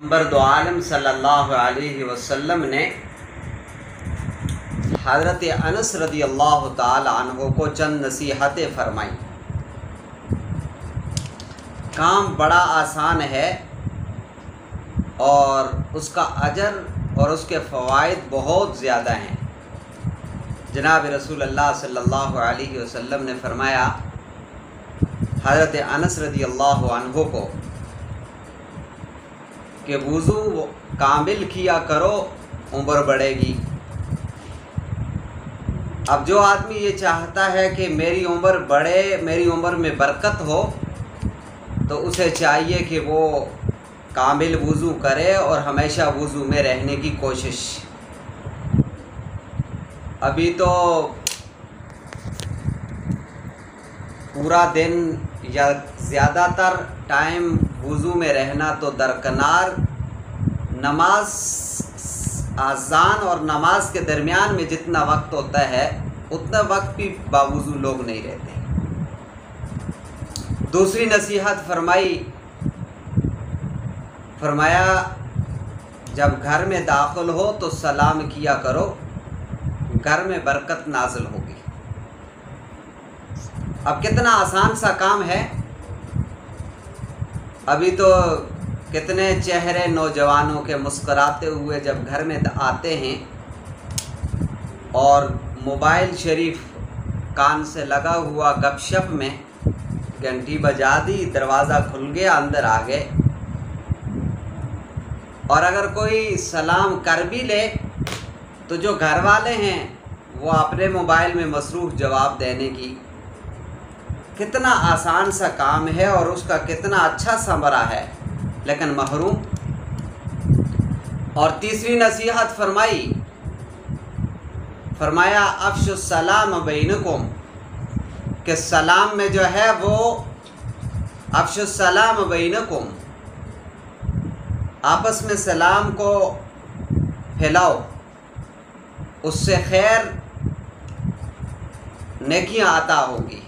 पैगम्बर दो आलम सल्लल्लाहु अलैहि वसल्लम ने हज़रत अनस रदी अल्लाह ताला अन्हु को चंद नसीहतें फरमाई। काम बड़ा आसान है और उसका अजर और उसके फ़वाइद बहुत ज़्यादा हैं। जनाब रसूल अल्लाह सल्लल्लाहु अलैहि वसल्लम ने फरमाया हज़रत अनस रदी अल्लाह अन्हु को कि वुज़ू कामिल किया करो, उम्र बढ़ेगी। अब जो आदमी ये चाहता है कि मेरी उम्र बढ़े, मेरी उम्र में बरकत हो, तो उसे चाहिए कि वो कामिल वुज़ू करे और हमेशा वुज़ू में रहने की कोशिश। अभी तो पूरा दिन या ज़्यादातर टाइम वुज़ू में रहना तो दरकनार, नमाज अज़ान और नमाज के दरमियान में जितना वक्त होता है उतना वक्त भी बावुज़ू लोग नहीं रहते। दूसरी नसीहत फरमाया जब घर में दाखिल हो तो सलाम किया करो, घर में बरकत नाज़िल होगी। अब कितना आसान सा काम है। अभी तो कितने चेहरे नौजवानों के मुस्कराते हुए जब घर में आते हैं और मोबाइल शरीफ कान से लगा हुआ गपशप में घंटी बजा दी, दरवाज़ा खुल गया, अंदर आ गए। और अगर कोई सलाम कर भी ले तो जो घर वाले हैं वो अपने मोबाइल में मसरूफ़ जवाब देने की। कितना आसान सा काम है और उसका कितना अच्छा समरा है, लेकिन महरूम। और तीसरी नसीहत फरमाया अफ़शुस सलाम बैनकुम, कि सलाम में जो है वो अफ़शुस सलाम बैनकुम, आपस में सलाम को फैलाओ, उससे खैर नेकियां आता होंगी,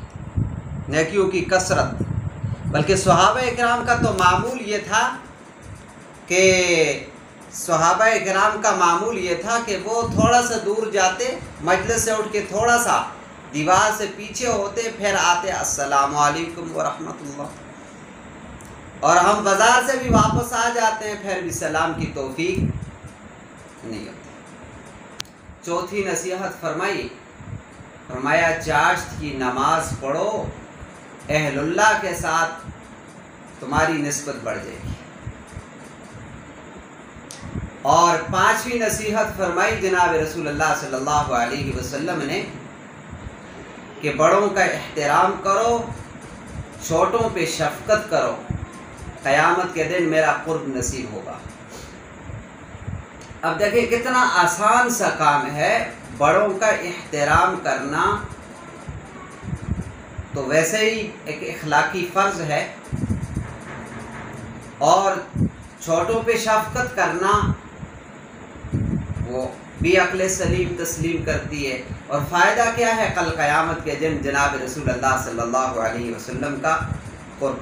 नेकियों की कसरत। बल्कि सहाबा-ए-किराम का तो मामूल ये था कि सहाबा-ए-किराम का मामूल ये था कि वो थोड़ा सा दूर जाते, मजलिस से उठ के थोड़ा सा दीवार से पीछे होते, फिर आते अस्सलामु अलैकुम व रहमतुल्लाह। और हम बाज़ार से भी वापस आ जाते हैं, फिर भी सलाम की तौफीक नहीं होती। चौथी नसीहत फरमाया चाश्त की नमाज पढ़ो, अहलुल्लाह के साथ तुम्हारी निस्बत बढ़ जाएगी। और पांचवी नसीहत फरमाई जनाब रसूलुल्लाह सल्लल्लाहु अलैहि वसल्लम ने कि बड़ों का एहतराम करो, छोटों पे शफकत करो, क़यामत के दिन मेरा कुर्ब नसीब होगा। अब देखिए कितना आसान सा काम है बड़ों का एहतराम करना, तो वैसे ही एक इखलाकी फ़र्ज़ है। और छोटों पे शफ़क़त करना वो भी अक्ल सलीम तस्लीम करती है। और फ़ायदा क्या है? कल क़यामत के दिन जनाब रसूलुल्लाह सल्लल्लाहु अलैहि वसल्लम का कुर्ब।